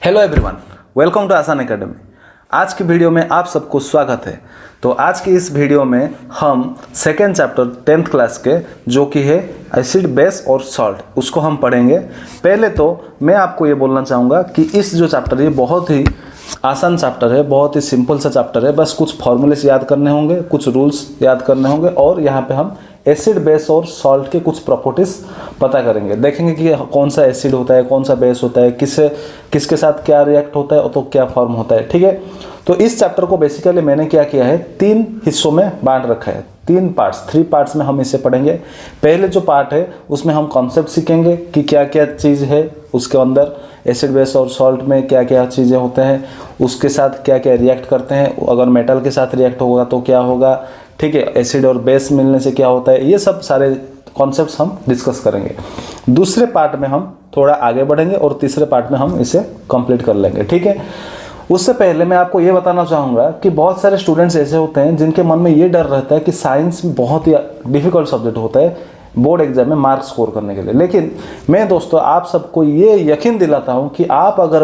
Hello everyone, welcome to आसान academy. आज की वीडियो में आप सबको स्वागत है। तो आज की इस वीडियो में हम सेकेंड चैप्टर 10th क्लास के जो कि है एसिड बेस और सॉल्ट उसको हम पढ़ेंगे। पहले तो मैं आपको ये बोलना चाहूँगा कि इस जो चैप्टर है बहुत ही आसान चैप्टर है, बहुत ही सिंपल सा चैप्टर है। बस कुछ फॉर्मूलेस याद करने होंगे, कुछ रूल्स याद करने होंगे और यहाँ पे हम एसिड बेस और सॉल्ट के कुछ प्रॉपर्टीज पता करेंगे। देखेंगे कि कौन सा एसिड होता है, कौन सा बेस होता है, किसके साथ क्या रिएक्ट होता है और तो क्या फॉर्म होता है। ठीक है, तो इस चैप्टर को बेसिकली मैंने क्या किया है, 3 हिस्सों में बांट रखा है। 3 पार्ट्स में हम इसे पढ़ेंगे। पहले जो पार्ट है उसमें हम कॉन्सेप्ट सीखेंगे कि क्या क्या चीज़ है उसके अंदर, एसिड बेस और सॉल्ट में क्या क्या चीज़ें होते हैं, उसके साथ क्या क्या रिएक्ट करते हैं, अगर मेटल के साथ रिएक्ट होगा तो क्या होगा। ठीक है, एसिड और बेस मिलने से क्या होता है, ये सब सारे कॉन्सेप्ट्स हम डिस्कस करेंगे। दूसरे पार्ट में हम थोड़ा आगे बढ़ेंगे और तीसरे पार्ट में हम इसे कंप्लीट कर लेंगे। ठीक है, उससे पहले मैं आपको ये बताना चाहूँगा कि बहुत सारे स्टूडेंट्स ऐसे होते हैं जिनके मन में ये डर रहता है कि साइंस बहुत ही डिफिकल्ट सब्जेक्ट होता है बोर्ड एग्जाम में मार्क्स स्कोर करने के लिए। लेकिन मैं दोस्तों आप सबको ये यकीन दिलाता हूँ कि आप अगर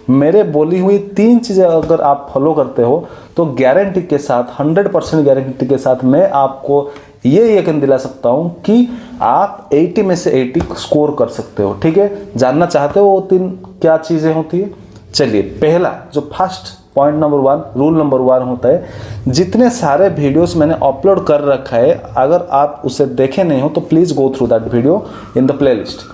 मेरे बोली हुई 3 चीज़ें अगर आप फॉलो करते हो तो गारंटी के साथ 100% गारंटी के साथ मैं आपको ये यकीन दिला सकता हूँ कि आप 80 में से 80 स्कोर कर सकते हो। ठीक है, जानना चाहते हो वो 3 क्या चीज़ें होती है? चलिए, पहला जो first point number 1, rule number 1 होता है, जितने सारे वीडियोस मैंने अपलोड कर रखा है, अगर आप उसे देखे नहीं हो तो please go through that video in the playlist.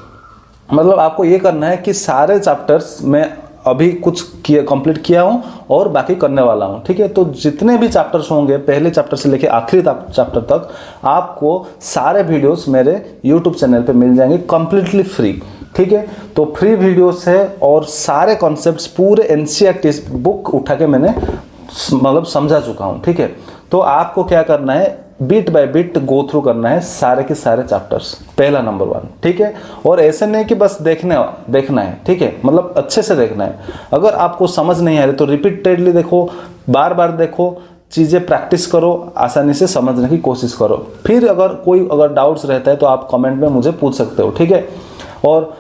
मतलब आपको ये करना है कि सारे चैप्टर्स में अभी कुछ कंप्लीट किया हूँ और बाकी करने वाला हूँ। ठीक है, तो जितने भी चैप्टर्स होंगे पहले चैप्टर से लेकर आखिरी चैप्टर तक आपको सारे वीडियोस मेरे यूट्यूब चैनल पे मिल जाएंगे कंप्लीटली फ्री। ठीक है, तो फ्री वीडियोस है और सारे कॉन्सेप्ट्स पूरे एनसीईआरटी बुक उठा के मैंने मतलब समझा चुका हूँ। ठीक है, तो आपको क्या करना है, bit by bit go through करना है सारे के सारे चैप्टर्स, पहला नंबर 1। ठीक है, और ऐसे नहीं कि बस देखना है। ठीक है, मतलब अच्छे से देखना है। अगर आपको समझ नहीं आ रही तो रिपीटेडली देखो, बार बार देखो, चीज़ें प्रैक्टिस करो, आसानी से समझने की कोशिश करो। फिर अगर डाउट्स रहता है तो आप कमेंट में मुझे पूछ सकते हो। ठीक है, और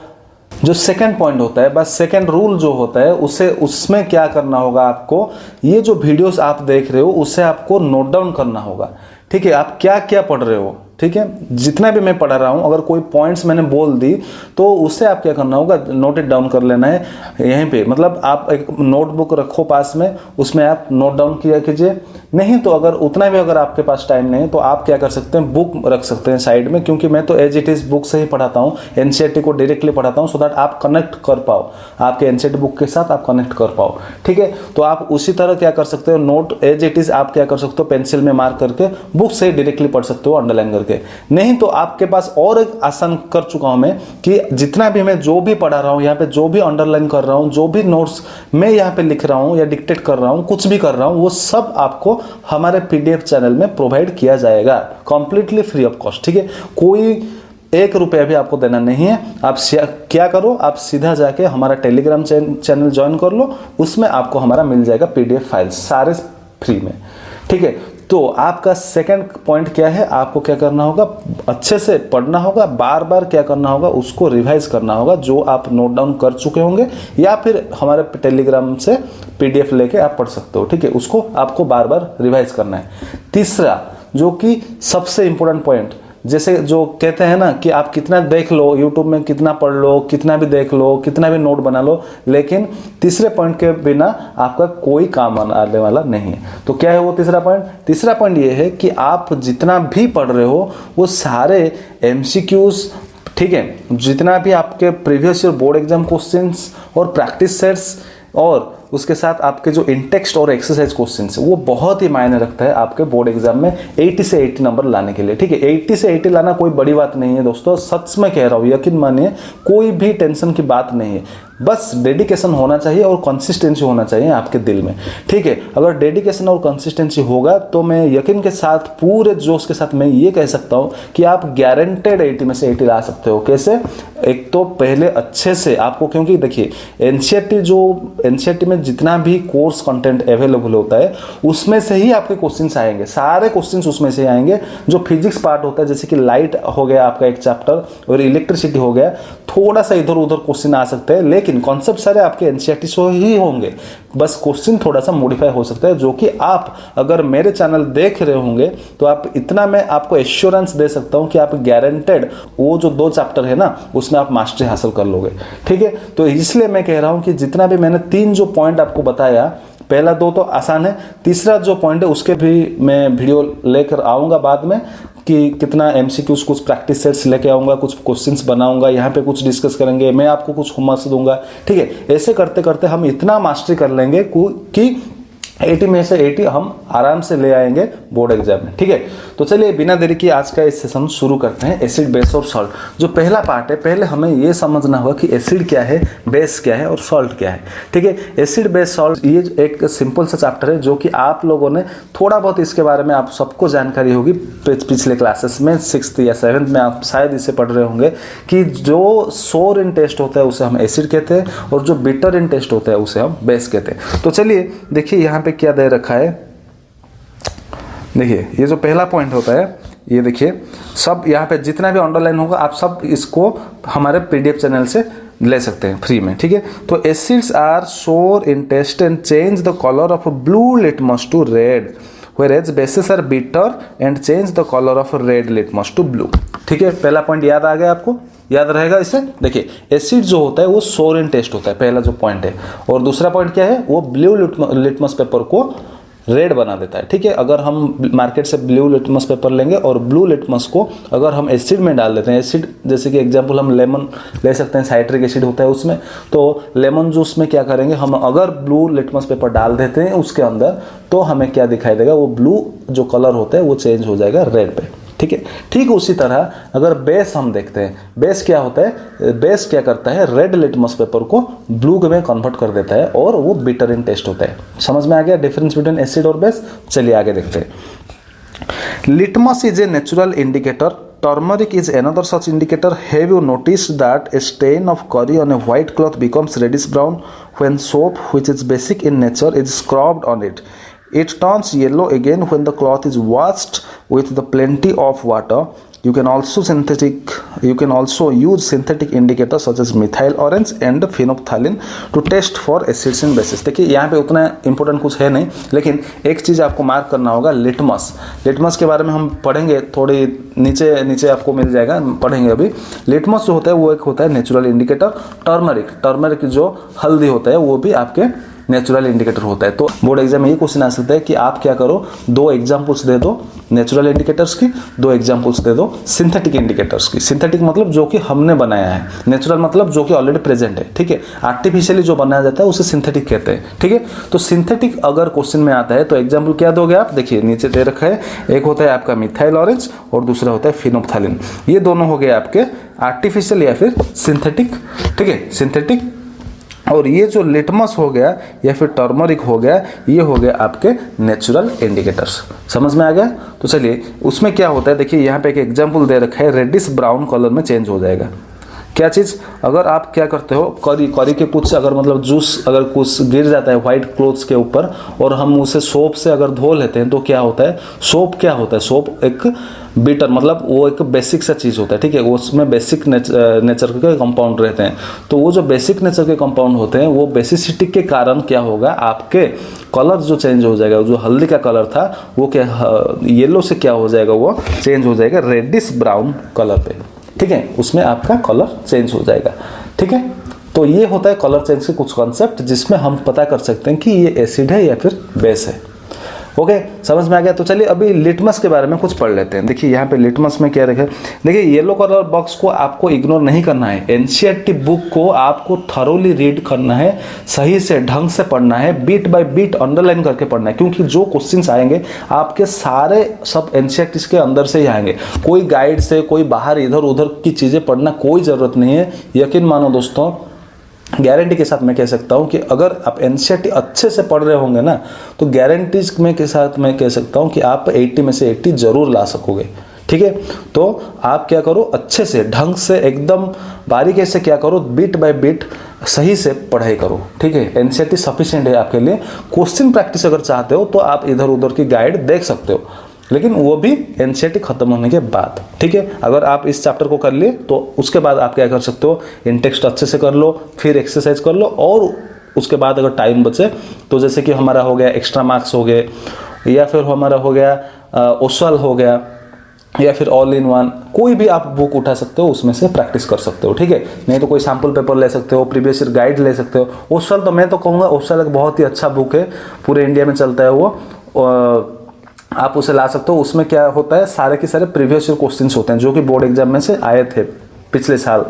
जो सेकंड पॉइंट होता है, बस सेकंड रूल जो होता है उसमें क्या करना होगा आपको, ये जो वीडियोस आप देख रहे हो उसे आपको नोट डाउन करना होगा। ठीक है, आप क्या क्या पढ़ रहे हो। ठीक है, जितना भी मैं पढ़ा रहा हूँ, अगर कोई पॉइंट्स मैंने बोल दी तो उससे आप क्या करना होगा, नोट इट डाउन कर लेना है यहीं पे। मतलब आप एक नोटबुक रखो पास में, उसमें आप नोट डाउन किया कीजिए। नहीं तो अगर आपके पास टाइम नहीं है तो आप क्या कर सकते हैं, बुक रख सकते हैं साइड में, क्योंकि मैं तो एज इट इज़ बुक से ही पढ़ाता हूँ, एनसीईआरटी को डायरेक्टली पढ़ाता हूँ, सो दैट आप कनेक्ट कर पाओ, आपके एनसीईआरटी बुक के साथ आप कनेक्ट कर पाओ। ठीक है, तो आप उसी तरह क्या कर सकते हो, नोट एज इट इज़ आप क्या कर सकते हो, पेंसिल में मार्क करके बुक से डायरेक्टली पढ़ सकते हो अंडरलाइन करके। नहीं तो आपके पास और एक आसान कर चुका हूं मैं कि जितना भी मैं जो भी पढ़ा रहा हूं, यहाँ पे जो भी अंडरलाइन कर रहा हूं, जो भी नोट्स मैं यहाँ पे लिख रहा हूं या डिक्टेट कर रहा हूं, कुछ भी कर रहा हूं, वो सब आपको हमारे पीडीएफ चैनल में प्रोवाइड किया जाएगा कंप्लीटली फ्री ऑफ कॉस्ट। ठीक है, कोई 1 रुपया भी आपको देना नहीं है। आप क्या करो, आप सीधा जाके हमारा टेलीग्राम चैनल ज्वाइन कर लो, उसमें आपको हमारा मिल जाएगा पीडीएफ फाइल्स सारे फ्री में। ठीक है, तो आपका सेकंड पॉइंट क्या है, आपको क्या करना होगा, अच्छे से पढ़ना होगा, बार बार क्या करना होगा, उसको रिवाइज करना होगा जो आप नोट डाउन कर चुके होंगे, या फिर हमारे टेलीग्राम से पीडीएफ लेके आप पढ़ सकते हो। ठीक है, उसको आपको बार बार रिवाइज करना है। तीसरा जो कि सबसे इंपॉर्टेंट पॉइंट, जैसे जो कहते हैं ना कि आप कितना देख लो यूट्यूब में, कितना पढ़ लो, कितना भी देख लो, कितना भी नोट बना लो, लेकिन तीसरे पॉइंट के बिना आपका कोई काम आने वाला नहीं है। तो क्या है वो तीसरा पॉइंट? तीसरा पॉइंट ये है कि आप जितना भी पढ़ रहे हो वो सारे एमसीक्यूज, ठीक है, जितना भी आपके previous year board exam questions और प्रैक्टिस सेट्स और उसके साथ आपके जो इंटेक्स्ट और एक्सरसाइज क्वेश्चंस है, वो बहुत ही मायने रखता है आपके बोर्ड एग्जाम में 80 से 80 नंबर लाने के लिए। ठीक है, 80 से 80 लाना कोई बड़ी बात नहीं है दोस्तों, सच में कह रहा हूँ, यकीन मानिए, कोई भी टेंशन की बात नहीं है। बस डेडिकेशन होना चाहिए और कंसिस्टेंसी होना चाहिए आपके दिल में। ठीक है, अगर डेडिकेशन और कंसिस्टेंसी होगा तो मैं यकीन के साथ, पूरे जोश के साथ मैं ये कह सकता हूँ कि आप गारंटेड 80 में से 80 ला सकते हो। कैसे? एक तो पहले अच्छे से आपको, क्योंकि देखिए एनसीईआरटी में में जितना भी कोर्स कंटेंट अवेलेबल होता है उसमें से ही आपके क्वेश्चंस आएंगे, सारे क्वेश्चंस उसमें से आएंगे। जो फिजिक्स पार्ट होता है जैसे कि लाइट हो गया आपका एक चैप्टर और इलेक्ट्रिसिटी हो गया, थोड़ा सा इधर उधर क्वेश्चन आ सकते हैं, लेकिन कॉन्सेप्ट सारे आपके एनसीईआरटी से ही होंगे, बस क्वेश्चन थोड़ा सा मॉडिफाई हो सकता है। जो कि आप अगर मेरे चैनल देख रहे होंगे तो आप इतना मैं आपको एश्योरेंस दे सकता हूं कि आप गारंटेड वो जो 2 चैप्टर है ना उसमें आप मास्टरी हासिल कर लोगे, ठीक है। तो इसलिए मैं कह रहा हूं कि जितना भी मैंने 3 जो पॉइंट आपको बताया, पहला 2 तो आसान है, तीसरा जो पॉइंट है उसके भी मैं वीडियो लेकर आऊँगा बाद में कि कितना एमसीक्यूज, कुछ प्रैक्टिस सेट्स लेके आऊँगा, कुछ क्वेश्चंस बनाऊँगा, यहाँ पे कुछ डिस्कस करेंगे, मैं आपको कुछ होमवर्क दूंगा, ठीक है। ऐसे करते करते हम इतना मास्टरी कर लेंगे कि 80 में से 80 हम आराम से ले आएंगे बोर्ड एग्जाम में, ठीक है। तो चलिए बिना देरी की आज का इस सेशन शुरू करते हैं, एसिड, बेस और सॉल्ट। जो पहला पार्ट है, पहले हमें ये समझना होगा कि एसिड क्या है, बेस क्या है और सॉल्ट क्या है, ठीक है। एसिड, बेस, सॉल्ट ये एक सिंपल सा चैप्टर है जो कि आप लोगों ने थोड़ा बहुत इसके बारे में आप सबको जानकारी होगी पिछले क्लासेस में, 6th या 7th में आप शायद इसे पढ़ रहे होंगे कि जो सोर इन टेस्ट होता है उसे हम एसिड कहते हैं और जो बिटर इन टेस्ट होता है उसे हम बेस कहते हैं। तो चलिए देखिए यहाँ पे क्या दे रखा है, देखिए ये जो पहला पॉइंट होता है, ये देखिए सब यहाँ पे जितना भी अंडरलाइन होगा आप सब इसको हमारे पीडीएफ चैनल से ले सकते हैं फ्री में, ठीक है। तो acids are sour in taste and change the colour of blue litmus to red, whereas bases are bitter and change the color of red litmus to blue, ठीक है। पहला पॉइंट याद आ गया आपको, याद रहेगा इसे। देखिए एसिड जो होता है वो सोर इन टेस्ट होता है, पहला जो पॉइंट है, और दूसरा पॉइंट क्या है, वो ब्लू लिटमस पेपर को रेड बना देता है, ठीक है। अगर हम मार्केट से ब्लू लिटमस पेपर लेंगे और ब्लू लिटमस को अगर हम एसिड में डाल देते हैं, एसिड जैसे कि एग्जांपल हम लेमन ले सकते हैं, साइट्रिक एसिड होता है उसमें, तो लेमन जूस में क्या करेंगे हम, अगर ब्लू लिटमस पेपर डाल देते हैं उसके अंदर तो हमें क्या दिखाई देगा, वो ब्लू जो कलर होता है वो चेंज हो जाएगा रेड पे, ठीक है। ठीक उसी तरह अगर बेस हम देखते हैं, बेस क्या होता है, बेस क्या करता है, रेड लिटमस पेपर को ब्लू में कन्वर्ट कर देता है और वो बिटर इन टेस्ट होता है। समझ में आ गया डिफरेंस बिटवीन एसिड और बेस। चलिए आगे देखते हैं। Litmus is a natural indicator, turmeric is another such indicator. Have you noticed that a stain of curry on a white cloth becomes reddish brown when soap, which is basic in nature, is scrubbed on it? It turns yellow again when the cloth is washed with the plenty of water. You can also use synthetic indicators such as methyl orange and phenolphthalein to test for acids and bases. देखिए यहाँ पे उतना important कुछ है नहीं, लेकिन एक चीज़ आपको मार्क करना होगा, लिटमस। लिटमस के बारे में हम पढ़ेंगे, थोड़ी नीचे आपको मिल जाएगा, पढ़ेंगे अभी। लिटमस जो होता है वो एक होता है नेचुरल इंडिकेटर। टर्मरिक जो हल्दी होता है वो भी आपके नेचुरल इंडिकेटर होता है। तो बोर्ड एग्जाम में ये क्वेश्चन आ सकता है कि आप क्या करो, 2 एग्जाम्पल्स दे दो नेचुरल इंडिकेटर्स की, 2 एग्जाम्पल्स दे दो सिंथेटिक इंडिकेटर्स की। सिंथेटिक मतलब जो कि हमने बनाया है, नेचुरल मतलब जो कि ऑलरेडी प्रेजेंट है, ठीक है। आर्टिफिशियली जो बनाया जाता है उसे सिंथेटिक कहते हैं, ठीक है। तो सिंथेटिक अगर क्वेश्चन में आता है तो एग्जाम्पल क्या दोगे आप, देखिए नीचे दे रखा है, एक होता है आपका मिथाइल ऑरेंज और दूसरा होता है फिनोप्थैलिन। ये दोनों हो गए आपके आर्टिफिशियल या फिर सिंथेटिक, ठीक है, सिंथेटिक। और ये जो लिटमस हो गया या फिर टर्मरिक हो गया, ये हो गया आपके नेचुरल इंडिकेटर्स। समझ में आ गया। तो चलिए उसमें क्या होता है, देखिए यहाँ पे एक एग्जांपल दे रखा है, रेडिश ब्राउन कलर में चेंज हो जाएगा। क्या चीज़, अगर आप क्या करते हो, करी के कुछ अगर मतलब जूस अगर कुछ गिर जाता है वाइट क्लोथ्स के ऊपर और हम उसे सोप से अगर धो लेते हैं तो क्या होता है, सोप क्या होता है, सोप एक बिटर मतलब वो एक बेसिक सा चीज़ होता है, ठीक है। उसमें बेसिक नेचर के कंपाउंड रहते हैं। तो वो जो बेसिक नेचर के कंपाउंड होते हैं वो बेसिसिटी के कारण क्या होगा, आपके कलर जो चेंज हो जाएगा, जो हल्दी का कलर था वो क्या येलो से क्या हो जाएगा, वो चेंज हो जाएगा रेडिश ब्राउन कलर पे, ठीक है। उसमें आपका कलर चेंज हो जाएगा, ठीक है। तो ये होता है कलर चेंज के कुछ कॉन्सेप्ट जिसमें हम पता कर सकते हैं कि ये एसिड है या फिर बेस है। ओके, समझ में आ गया। तो चलिए अभी लिटमस के बारे में कुछ पढ़ लेते हैं। देखिए यहाँ पे लिटमस में क्या रखा है, देखिए येलो कलर बॉक्स को आपको इग्नोर नहीं करना है। एनसीईआरटी बुक को आपको थरोली रीड करना है, सही से ढंग से पढ़ना है, बीट बाय बीट अंडरलाइन करके पढ़ना है, क्योंकि जो क्वेश्चंस आएंगे आपके सारे सब एनसीईआरटी के अंदर से ही आएंगे। कोई गाइड से, कोई बाहर इधर उधर की चीज़ें पढ़ना कोई ज़रूरत नहीं है। यकीन मानो दोस्तों, गारंटी के साथ मैं कह सकता हूं कि अगर आप एनसीईआरटी अच्छे से पढ़ रहे होंगे ना, तो गारंटीज में के साथ मैं कह सकता हूं कि आप 80 में से 80 जरूर ला सकोगे, ठीक है। तो आप क्या करो, अच्छे से ढंग से एकदम बारीकी से क्या करो, बीट बाय बीट सही से पढ़ाई करो, ठीक है। एनसीईआरटी सफिशिएंट है आपके लिए। क्वेश्चन प्रैक्टिस अगर चाहते हो तो आप इधर उधर की गाइड देख सकते हो, लेकिन वो भी एनसीईआरटी खत्म होने के बाद, ठीक है। अगर आप इस चैप्टर को कर लिए तो उसके बाद आप क्या कर सकते हो, इन टेक्स्ट अच्छे से कर लो, फिर एक्सरसाइज कर लो, और उसके बाद अगर टाइम बचे तो जैसे कि हमारा हो गया एक्स्ट्रा मार्क्स हो गए, या फिर हमारा हो गया ओसवाल हो गया, या फिर ऑल इन वन, कोई भी आप बुक उठा सकते हो, उसमें से प्रैक्टिस कर सकते हो, ठीक है। नहीं तो कोई सैम्पल पेपर ले सकते हो, प्रीवियस ईयर गाइड ले सकते हो। ओसवाल तो मैं तो कहूँगा ओसवाल एक बहुत ही अच्छा बुक है, पूरे इंडिया में चलता है वो, आप उसे ला सकते हो। उसमें क्या होता है, सारे के सारे प्रीवियस ईयर क्वेश्चंस होते हैं जो कि बोर्ड एग्जाम में से आए थे पिछले साल,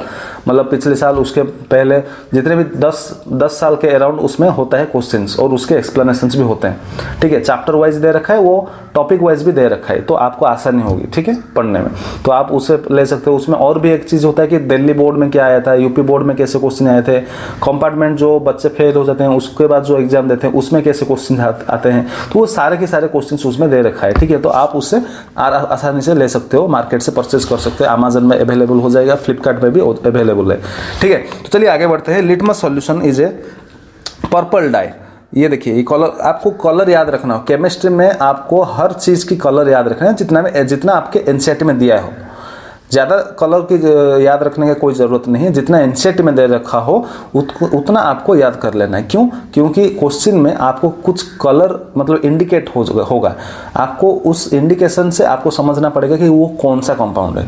मतलब पिछले साल, उसके पहले जितने भी 10 साल के अराउंड उसमें होता है क्वेश्चंस, और उसके एक्सप्लेनेशंस भी होते हैं, ठीक है। चैप्टर वाइज दे रखा है, वो टॉपिक वाइज भी दे रखा है, तो आपको आसानी होगी, ठीक है, पढ़ने में। तो आप उसे ले सकते हो। उसमें और भी एक चीज़ होता है कि दिल्ली बोर्ड में क्या आया था, यूपी बोर्ड में कैसे क्वेश्चन आए थे, कंपार्टमेंट जो बच्चे फेल हो जाते हैं उसके बाद जो एग्जाम देते हैं उसमें कैसे क्वेश्चन आते हैं, तो वो सारे के सारे क्वेश्चन उसमें दे रखा है, ठीक है। तो आप उससे आसानी से ले सकते हो, मार्केट से परचेज कर सकते हो, अमेजन में अवेलेबल हो जाएगा, फ्लिपकार्ट में भी अवेलेबल है, ठीक है। तो चलिए आगे बढ़ते हैं। Litmus solution is a purple dye. ये देखिए, ये कलर, आपको कलर याद रखना हो। केमिस्ट्री में आपको हर चीज़ की कलर याद रखना है, जितना आपके एनसीईआरटी में दिया हो। ज़्यादा कलर की याद रखने की कोई ज़रूरत नहीं है, जितना एनसीईआरटी में दे रखा हो उतना आपको याद कर लेना है। क्यों? क्योंकि क्वेश्चन में आपको कुछ कलर मतलब इंडिकेट होगा, आपको उस इंडिकेशन से आपको समझना पड़ेगा कि वो कौन सा कंपाउंड है,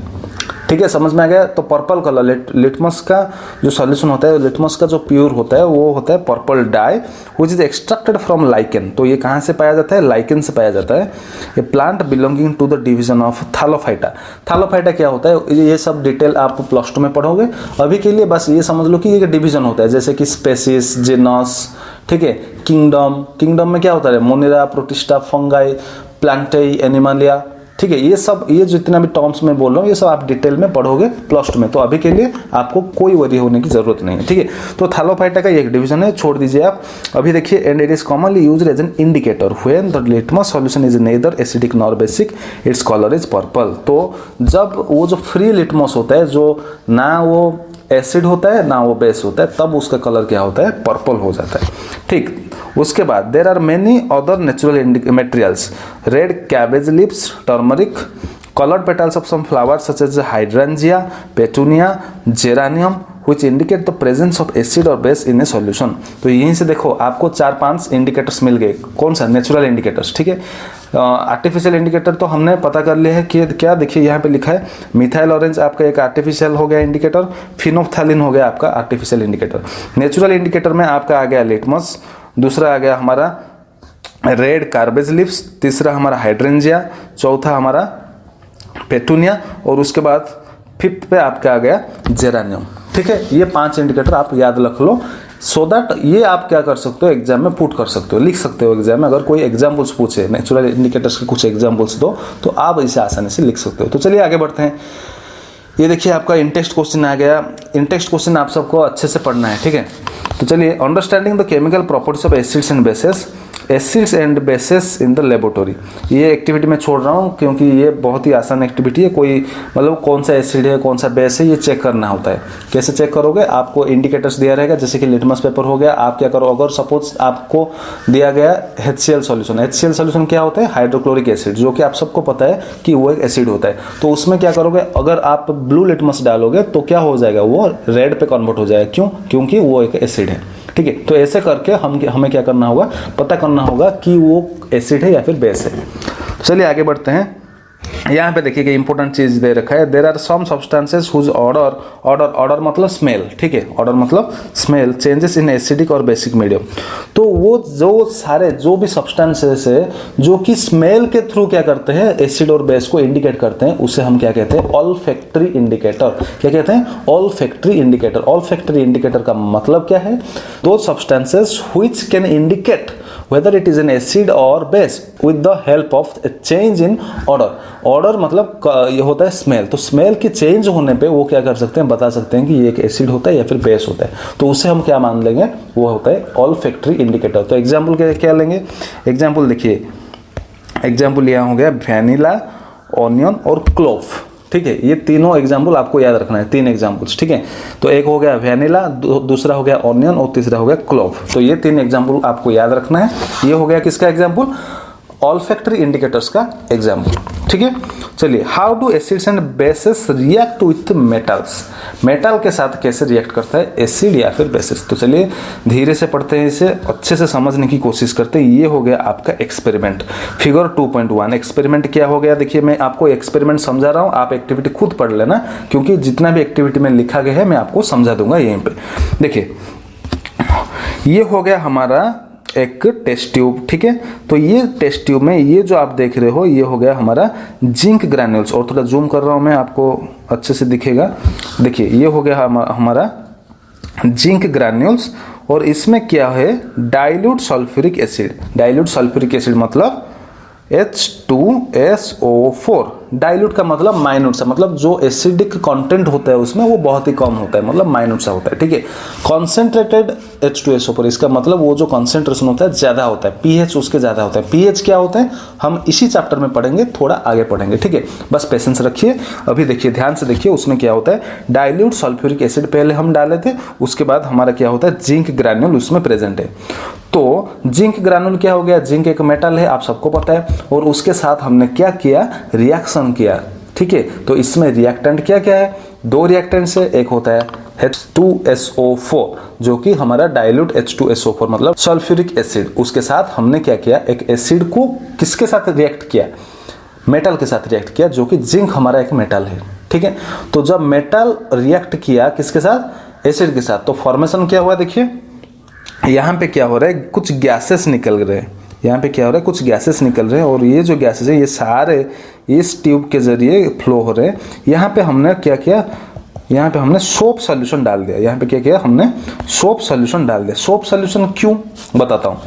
ठीक है। समझ में आ गया? तो पर्पल कलर लिटमस का जो सॉल्यूशन होता है, लिटमस का जो प्योर होता है वो होता है purple dye, which is extracted from lichen. तो ये कहाँ से पाया जाता है? लाइकेन से पाया जाता है। ये plant belonging to the division of thallophyta. Thallophyta क्या होता है, ये सब डिटेल आप +2 में पढ़ोगे। अभी के लिए बस ये समझ लो कि ये डिवीजन होता है, जैसे कि स्पेसिस, जेनस, ठीक है। किंगडम में क्या होता है? मोनिरा, प्रोटिस्टा, फंगाई, प्लांटेई, एनिमलिया, ठीक है। ये सब, ये जितना भी टर्म्स में बोल रहा हूँ, ये सब आप डिटेल में पढ़ोगे +2 में। तो अभी के लिए आपको कोई वरी होने की जरूरत नहीं है, ठीक है। तो थैलोफाइटा का ये एक डिवीजन है, छोड़ दीजिए आप। अभी देखिए, and it is commonly used as an indicator when the litmus solution is neither acidic nor basic, its colour is purple. तो जब वो जो फ्री लिटमस होता है, जो ना वो एसिड होता है ना वो बेस होता है, तब उसका कलर क्या होता है? पर्पल हो जाता है, ठीक। उसके बाद there are many other natural materials, red cabbage leaves, turmeric, colored petals of some flowers such as hydrangea, petunia, geranium which indicate the presence of acid or base in a solution। तो यहीं से देखो आपको 4-5 indicators मिल गए। कौन सा? Natural indicators, ठीक है। आर्टिफिशियल इंडिकेटर तो हमने पता कर लिया है कि क्या, देखिए यहाँ पे लिखा है मिथाइल ऑरेंज आपका एक आर्टिफिशियल हो गया इंडिकेटर, फिनोफ्थैलिन हो गया आपका आर्टिफिशियल इंडिकेटर। नेचुरल इंडिकेटर में आपका आ गया लिटमस, दूसरा आ गया हमारा रेड कार्बेज लिव्स, तीसरा हमारा हाइड्रेंजिया, चौथा हमारा पेटूनिया, और उसके बाद 5th पे आपका आ गया जेरानियम, ठीक है। ये 5 इंडिकेटर आप याद रख लो, सो दैट ये आप क्या कर सकते हो, एग्जाम में पुट कर सकते हो, लिख सकते हो एग्जाम में। अगर कोई एग्जाम्पल्स पूछे नेचुरल इंडिकेटर्स के कुछ एग्जाम्पल्स दो, तो आप इसे आसानी से लिख सकते हो। तो चलिए आगे बढ़ते हैं। ये देखिए आपका इंटेक्स्ट क्वेश्चन आ गया। इंटेक्स्ट क्वेश्चन आप सबको अच्छे से पढ़ना है, ठीक है। तो चलिए, understanding the chemical properties of acids and bases, acids and bases in the laboratory. ये एक्टिविटी मैं छोड़ रहा हूँ क्योंकि ये बहुत ही आसान एक्टिविटी है। कोई मतलब कौन सा एसिड है कौन सा बेस है ये चेक करना होता है। कैसे चेक करोगे? आपको इंडिकेटर्स दिया रहेगा, जैसे कि लिटमस पेपर हो गया। आप क्या करो, अगर सपोज आपको दिया गया HCl सॉल्यूशन, HCl सॉल्यूशन क्या होता है? हाइड्रोक्लोरिक एसिड, जो कि आप सबको पता है कि वो एक एसिड होता है। तो उसमें क्या करोगे, अगर आप ब्लू लिटमस डालोगे तो क्या हो जाएगा? वो रेड पे कन्वर्ट हो जाएगा। क्यों? क्योंकि वो एक एसिड है, ठीक है। तो ऐसे करके हमें क्या करना होगा, पता करना होगा कि वो एसिड है या फिर बेस है। चलिए आगे बढ़ते हैं। यहाँ पे देखिए कि इंपॉर्टेंट चीज दे रखा है, there are some substances whose odour मतलब स्मेल, ठीक है। ऑर्डर मतलब स्मेल चेंजेस इन एसिडिक और बेसिक मीडियम। तो वो जो भी सब्सटेंसेस है जो कि स्मेल के थ्रू क्या करते हैं, एसिड और बेस को इंडिकेट करते हैं, उसे हम क्या कहते हैं? Olfactory indicator. क्या कहते हैं? Olfactory indicator. ऑल्फैक्टरी इंडिकेटर का मतलब क्या है? दो substances which can indicate whether it is an acid or base with the help of a change in order। Order मतलब ये होता है स्मेल। तो स्मेल की चेंज होने पे वो क्या कर सकते हैं, बता सकते हैं कि ये एक एसिड होता है या फिर बेस होता है। तो उसे हम क्या मान लेंगे? वो होता है ऑल्फैक्टरी इंडिकेटर। तो एग्जाम्पल क्या लेंगे? एग्जाम्पल देखिए, एग्जाम्पल यहाँ हो गया वैनिला, ऑनियन और क्लोव, ठीक है, ये तीनों एग्जाम्पल आपको याद रखना है, 3 एग्जाम्पल्स, ठीक है। तो एक हो गया वैनिला, दूसरा हो गया ऑनियन और तीसरा हो गया क्लोव। तो ये 3 एग्जाम्पल आपको याद रखना है। ये हो गया किसका एग्जाम्पल? ऑल्फैक्टरी इंडिकेटर्स का एग्जाम्पल, ठीक है। चलिए, how do acids and bases react with metals? Metal के साथ कैसे रिएक्ट करता है एसिड या फिर बेसिस? तो चलिए धीरे से पढ़ते हैं, इसे अच्छे से समझने की कोशिश करते हैं। ये हो गया आपका एक्सपेरिमेंट, फिगर 2.1। एक्सपेरिमेंट क्या हो गया? देखिए, मैं आपको एक्सपेरिमेंट समझा रहा हूँ, आप एक्टिविटी खुद पढ़ लेना, क्योंकि जितना भी एक्टिविटी में लिखा गया है मैं आपको समझा दूंगा यहीं पे। देखिए, ये हो गया हमारा एक टेस्ट ट्यूब, ठीक है। तो ये टेस्ट ट्यूब में ये जो आप देख रहे हो, ये हो गया हमारा जिंक ग्रैन्यूल्स। और थोड़ा जूम कर रहा हूँ मैं, आपको अच्छे से दिखेगा। देखिए, ये हो गया हमारा जिंक ग्रैन्यूल्स, और इसमें क्या है? Dilute sulphuric acid. Dilute sulphuric acid मतलब H2SO4। डाइल्यूट का मतलब माइन्यूट सा, मतलब जो एसिडिक कंटेंट होता है उसमें वो बहुत ही कम होता है, मतलब माइन्यूट सा होता है, ठीक है। कॉन्सेंट्रेटेड H2SO4, इसका मतलब वो जो कॉन्सेंट्रेशन होता है ज़्यादा होता है, pH उसके ज़्यादा होता है। pH क्या होता है हम इसी चैप्टर में पढ़ेंगे, थोड़ा आगे पढ़ेंगे, ठीक है। बस पेशेंस रखिए। अभी देखिए, ध्यान से देखिए, उसमें क्या होता है? डाइल्यूट सल्फ्यूरिक एसिड पहले हम डाले थे, उसके बाद हमारा क्या होता है? जिंक ग्रैन्यूल उसमें प्रेजेंट है। तो जिंक ग्रैन्यूल क्या हो गया? जिंक एक मेटल है, आप सबको पता है, और उसके साथ हमने क्या किया? रिएक्शन किया, ठीक है। तो इसमें रिएक्टेंट क्या क्या है? 2 रिएक्टेंट है। एक होता है H2SO4 जो कि हमारा डाइल्यूट H2SO4 मतलब सल्फ्यूरिक एसिड। उसके साथ हमने क्या किया? एक एसिड को किसके साथ रिएक्ट किया? मेटल के साथ रिएक्ट किया, जो कि जिंक हमारा एक मेटल है, ठीक है। तो जब मेटल रिएक्ट किया किसके साथ? एसिड के साथ, तो फॉर्मेशन क्या हुआ? देखिए, यहाँ पे क्या हो रहा है? कुछ गैसेस निकल रहे हैं। यहाँ पे क्या हो रहा है? कुछ गैसेस निकल रहे हैं, और ये जो गैसेस है ये सारे इस ट्यूब के जरिए फ्लो हो रहे हैं। यहाँ पे हमने क्या किया? यहाँ पे हमने सोप सॉल्यूशन डाल दिया। यहाँ पे क्या किया? हमने सोप सॉल्यूशन डाल दिया। सोप सॉल्यूशन क्यों? बताता हूँ।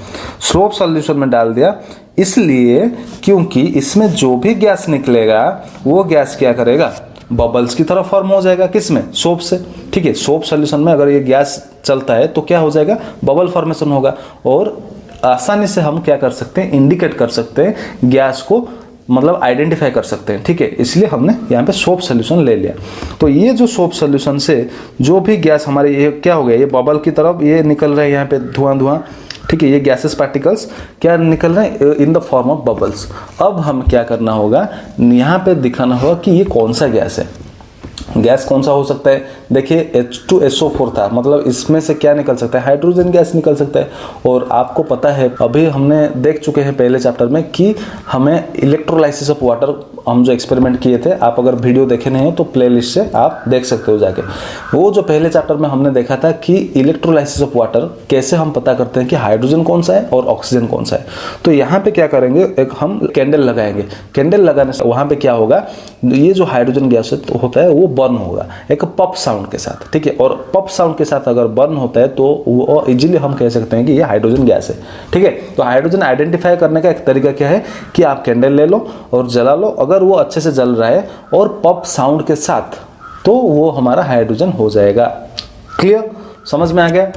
सोप सॉल्यूशन में डाल दिया इसलिए क्योंकि इसमें जो भी गैस निकलेगा वो गैस क्या करेगा? बबल्स की तरह फॉर्म हो जाएगा। किसमें? सोप से, ठीक है। सोप सॉल्यूशन में अगर ये गैस चलता है तो क्या हो जाएगा? बबल फॉर्मेशन होगा, और आसानी से हम क्या कर सकते हैं? इंडिकेट कर सकते हैं गैस को, मतलब आइडेंटिफाई कर सकते हैं, ठीक है। इसलिए हमने यहाँ पे सोप सॉल्यूशन ले लिया। तो ये जो सोप सॉल्यूशन से जो भी गैस हमारे, ये क्या हो गया? ये बबल की तरफ ये निकल रहा है, यहाँ पे धुआं, ठीक है। ये गैसेस पार्टिकल्स क्या निकल रहे हैं? In the form of bubbles. अब हम क्या करना होगा? यहाँ पे दिखाना होगा कि ये कौन सा गैस है। गैस कौन सा हो सकता है? देखिए, H2SO4 था, मतलब इसमें से क्या निकल सकता है? हाइड्रोजन गैस निकल सकता है। और आपको पता है, अभी हमने देख चुके हैं पहले चैप्टर में कि हमें इलेक्ट्रोलाइसिस ऑफ वाटर, हम जो एक्सपेरिमेंट किए थे, आप अगर वीडियो देखे नहीं हो तो प्लेलिस्ट से आप देख सकते हो जाके। वो जो पहले चैप्टर में हमने देखा था कि इलेक्ट्रोलाइसिस ऑफ वाटर कैसे हम पता करते हैं कि हाइड्रोजन कौन सा है और ऑक्सीजन कौन सा है। तो यहाँ पे क्या करेंगे? एक हम कैंडल लगाएंगे। कैंडल लगाने से वहाँ पे क्या होगा? ये जो हाइड्रोजन गैस होता है वो बर्न होगा एक पप साउंड के साथ, ठीक है। और पप साउंड के साथ अगर बर्न होता है तो वो इजीली हम कह सकते हैं कि ये हाइड्रोजन गैस है, ठीक है। तो हाइड्रोजन आइडेंटिफाई करने का एक तरीका क्या है कि आप कैंडल ले लो और जला लो। अगर वो अच्छे से जल रहा है और पप साउंड के साथ, तो वो हमारा हाइड्रोजन हो जाएगा। क्लियर? समझ में आ गया?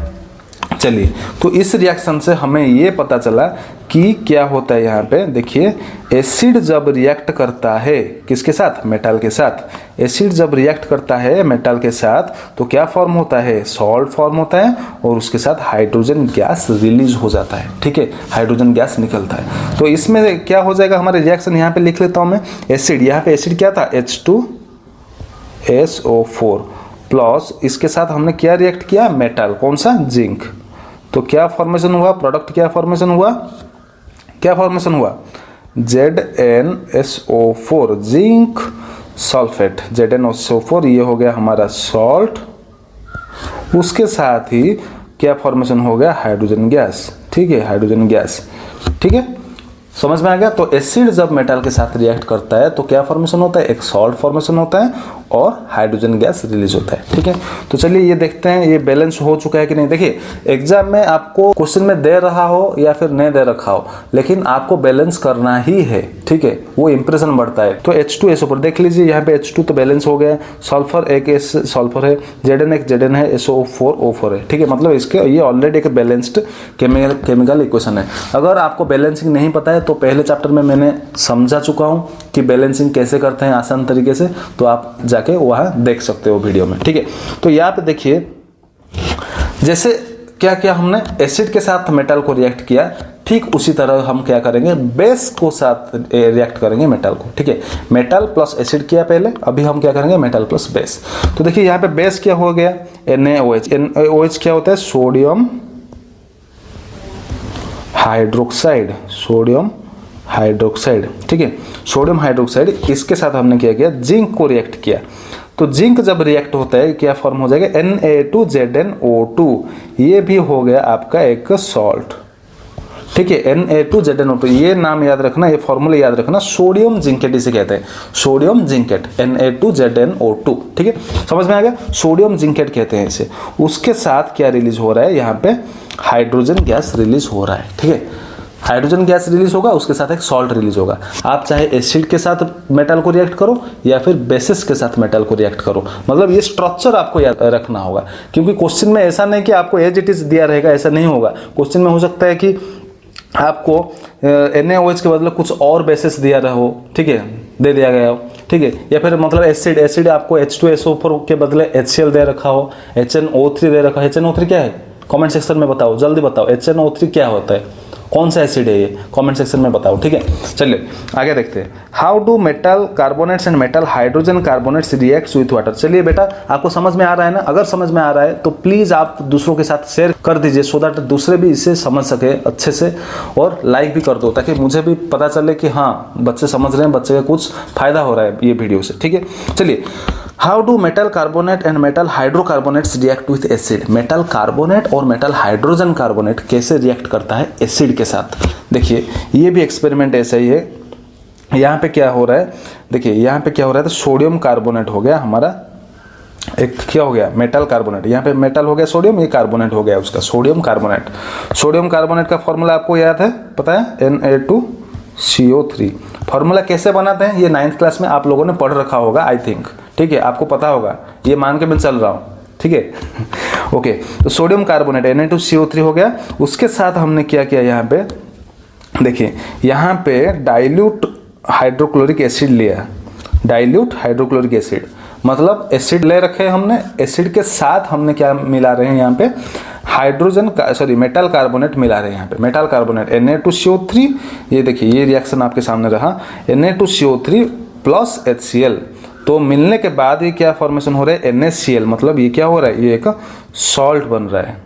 चलिए, तो इस रिएक्शन से हमें ये पता चला कि क्या होता है। यहाँ पे देखिए, एसिड जब रिएक्ट करता है किसके साथ? मेटल के साथ। एसिड जब रिएक्ट करता है मेटल के साथ तो क्या फॉर्म होता है? सॉल्ट फॉर्म होता है, और उसके साथ हाइड्रोजन गैस रिलीज हो जाता है, ठीक है। हाइड्रोजन गैस निकलता है। तो इसमें क्या हो जाएगा? हमारे रिएक्शन यहाँ पे लिख लेता हूँ मैं। एसिड, यहाँ पे एसिड क्या था? H2SO4 प्लस इसके साथ हमने क्या रिएक्ट किया? मेटल, कौन सा? जिंक। तो क्या फॉर्मेशन हुआ? प्रोडक्ट क्या फॉर्मेशन हुआ? क्या फॉर्मेशन हुआ? ZnSO4, zinc sulphate. ZnSO4 ये हो गया हमारा सॉल्ट। उसके साथ ही क्या फॉर्मेशन हो गया? हाइड्रोजन गैस, ठीक है। हाइड्रोजन गैस, ठीक है। समझ में आ गया? तो एसिड जब मेटल के साथ रिएक्ट करता है तो क्या फॉर्मेशन होता है? एक सॉल्ट फॉर्मेशन होता है, और हाइड्रोजन गैस रिलीज होता है। ठीक है, तो चलिए ये देखते हैं ये बैलेंस हो चुका है कि नहीं। देखिए एग्जाम में आपको क्वेश्चन में दे रहा हो या फिर नहीं दे रखा हो, लेकिन आपको बैलेंस करना ही है। ठीक है, वो इंप्रेशन बढ़ता है। तो H2SO4 देख लीजिए, यहाँ पे H2 तो बैलेंस हो गया, सल्फर एक सल्फर है, Zn एक Zn है, SO4 O4 है। ठीक है, मतलब इसके ये ऑलरेडी एक बैलेंस्ड केमिकल इक्वेशन है। अगर आपको बैलेंसिंग नहीं पता है तो पहले चैप्टर में मैंने समझा चुका हूँ कि बैलेंसिंग कैसे करते हैं आसान तरीके से, तो आप जाके वहाँ देख सकते हो वीडियो में। ठीक है, तो यहाँ पे देखिए जैसे क्या किया हमने, एसिड के साथ मेटल को रिएक्ट किया, ठीक उसी तरह हम क्या करेंगे, बेस को साथ रिएक्ट करेंगे मेटल को। ठीक है, मेटल प्लस एसिड किया पहले, अभी हम क्या करेंगे, मेटल प्लस बेस। तो देखिए यहाँ पे बेस क्या हो गया, NaOH। NaOH क्या होता है, सोडियम हाइड्रोक्साइड, सोडियम हाइड्रोक्साइड। ठीक है, सोडियम हाइड्रोक्साइड, इसके साथ हमने क्या किया, जिंक को रिएक्ट किया। तो जिंक जब रिएक्ट होता है क्या फॉर्म हो जाएगा, Na2ZnO2। ये भी हो गया आपका एक सॉल्ट। ठीक है, Na2ZnO2, ये नाम याद रखना, ये फॉर्मूला याद रखना, सोडियम जिंकेट इसे कहते हैं, सोडियम जिंकेट, Na2ZnO2। ठीक है, समझ में आ गया, सोडियम जिंकेट कहते हैं इसे। उसके साथ क्या रिलीज हो रहा है, यहाँ पे हाइड्रोजन गैस रिलीज हो रहा है। ठीक है, हाइड्रोजन गैस रिलीज होगा, उसके साथ एक सॉल्ट रिलीज होगा। आप चाहे एसिड के साथ मेटल को रिएक्ट करो या फिर बेसिस के साथ मेटल को रिएक्ट करो, मतलब ये स्ट्रक्चर आपको याद रखना होगा, क्योंकि क्वेश्चन में ऐसा नहीं कि आपको एज इट इज दिया रहेगा, ऐसा नहीं होगा। क्वेश्चन में हो सकता है कि आपको NaOH के बदले कुछ और बेसिस दिया रहा हो, ठीक है, दे दिया गया हो। ठीक है, या फिर मतलब एसिड आपको H2SO4 के बदले HCl दे रखा हो, HNO3 दे रखा है। HNO3 क्या है, कमेंट सेक्शन में बताओ, जल्दी बताओ, HNO3 क्या होता है, कौन सा एसिड है ये, कमेंट सेक्शन में बताओ। ठीक है, चलिए आगे देखते हैं। How do metal carbonates and metal hydrogen carbonates react with water. चलिए बेटा, आपको समझ में आ रहा है ना, अगर समझ में आ रहा है तो प्लीज़ आप दूसरों के साथ शेयर कर दीजिए, सो दैट दूसरे भी इसे समझ सके अच्छे से, और लाइक भी कर दो, ताकि मुझे भी पता चले कि हाँ बच्चे समझ रहे हैं, बच्चे का कुछ फायदा हो रहा है ये वीडियो से। ठीक है, चलिए, how do metal carbonate and metal hydrocarbonates react with acid. Metal carbonate और मेटल हाइड्रोजन कार्बोनेट कैसे रिएक्ट करता है एसिड के साथ। देखिए ये भी एक्सपेरिमेंट ऐसा ही है। यहाँ पे क्या हो रहा है, देखिए यहाँ पे क्या हो रहा है, तो सोडियम कार्बोनेट हो गया हमारा, एक क्या हो गया, मेटल कार्बोनेट। यहाँ पे मेटल हो गया सोडियम, ये कार्बोनेट हो गया उसका, सोडियम कार्बोनेट। सोडियम कार्बोनेट का फॉर्मूला आपको याद है, पता है, Na2CO3। फॉर्मूला कैसे बनाते हैं ये 9th क्लास में आप लोगों ने पढ़ रखा होगा आई थिंक। ठीक है, आपको पता होगा, ये मान के मैं चल रहा हूँ। ठीक है, ओके, तो सोडियम कार्बोनेट Na2CO3 हो गया। उसके साथ हमने क्या किया, यहाँ पे देखिए, यहाँ पे डाइल्यूट हाइड्रोक्लोरिक एसिड लिया, डाइल्यूट हाइड्रोक्लोरिक एसिड, मतलब एसिड ले रखे हमने, एसिड के साथ हमने क्या मिला रहे हैं, यहाँ पे हाइड्रोजन का सॉरी मेटल कार्बोनेट मिला रहे हैं। यहाँ पे मेटल कार्बोनेट Na2CO3, ये देखिए ये रिएक्शन आपके सामने रहा, Na2CO3 प्लस HCl। तो मिलने के बाद ये क्या फॉर्मेशन हो रहा है, NaCl, मतलब ये क्या हो रहा है, ये एक सॉल्ट बन रहा है।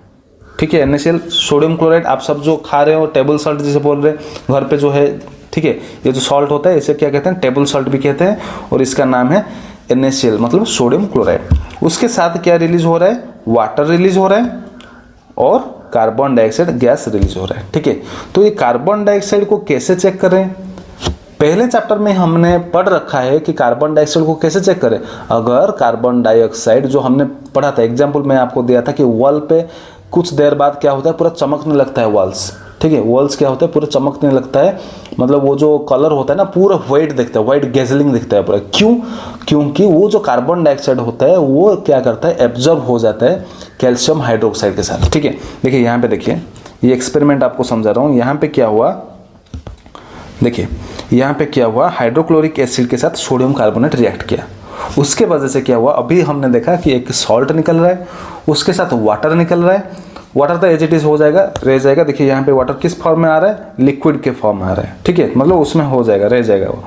ठीक है, NaCl सोडियम क्लोराइड, आप सब जो खा रहे हो टेबल सॉल्ट जिसे बोल रहे हैं घर पे जो है, ठीक है, ये जो सॉल्ट होता है इसे क्या कहते हैं, टेबल सॉल्ट भी कहते हैं, और इसका नाम है NaCl, मतलब सोडियम क्लोराइड। उसके साथ क्या रिलीज हो रहा है, वाटर रिलीज हो रहा है और कार्बन डाइऑक्साइड गैस रिलीज हो रहा है। ठीक है, तो ये कार्बन डाइऑक्साइड को कैसे चेक करें, पहले चैप्टर में हमने पढ़ रखा है कि कार्बन डाइऑक्साइड को कैसे चेक करें। अगर कार्बन डाइऑक्साइड जो हमने पढ़ा था, एग्जाम्पल मैं आपको दिया था कि वॉल पे कुछ देर बाद क्या होता है, पूरा चमकने लगता है वॉल्स। ठीक है, वॉल्स क्या होता है, पूरा चमकने लगता है, मतलब वो जो कलर होता है ना पूरा वाइट दिखता है, वाइट गैजलिंग दिखता है पूरा। क्यों, क्योंकि वो जो कार्बन डाइऑक्साइड होता है वो क्या करता है, एब्जॉर्ब हो जाता है कैल्शियम हाइड्रोक्साइड के साथ। ठीक है, देखिए यहाँ पे देखिए, ये एक्सपेरिमेंट आपको समझा रहा हूँ। यहाँ पे क्या हुआ, देखिए यहाँ पे क्या हुआ, हाइड्रोक्लोरिक एसिड के साथ सोडियम कार्बोनेट रिएक्ट किया, उसके वजह से क्या हुआ, अभी हमने देखा कि एक सॉल्ट निकल रहा है, उसके साथ वाटर निकल रहा है। वाटर तो एज इट इज हो जाएगा, रह जाएगा। देखिए यहाँ पे वाटर किस फॉर्म में आ रहा है, लिक्विड के फॉर्म में आ रहा है। ठीक है, मतलब उसमें हो जाएगा, रह जाएगा वो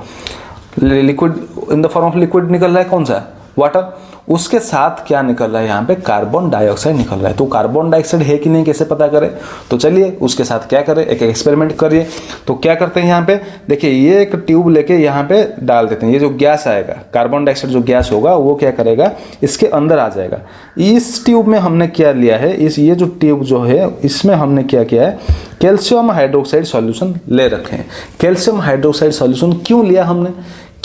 liquid, in the form of liquid निकल रहा है, कौन सा, वाटर। उसके साथ क्या निकल रहा है, यहाँ पे कार्बन डाइऑक्साइड निकल रहा है। तो कार्बन डाइऑक्साइड है कि नहीं कैसे पता करें, तो चलिए उसके साथ क्या करें, एक एक्सपेरिमेंट करिए। तो क्या करते हैं, यहाँ पे देखिए ये एक ट्यूब लेके यहाँ पे डाल देते हैं, ये जो गैस आएगा, कार्बन डाइऑक्साइड जो गैस होगा वो क्या करेगा, इसके अंदर आ जाएगा। इस ट्यूब में हमने क्या लिया है, ये जो ट्यूब जो है इसमें हमने क्या किया है, कैल्शियम हाइड्रोक्साइड सॉल्यूशन ले रखे हैं। कैल्शियम हाइड्रोक्साइड सॉल्यूशन क्यों लिया हमने,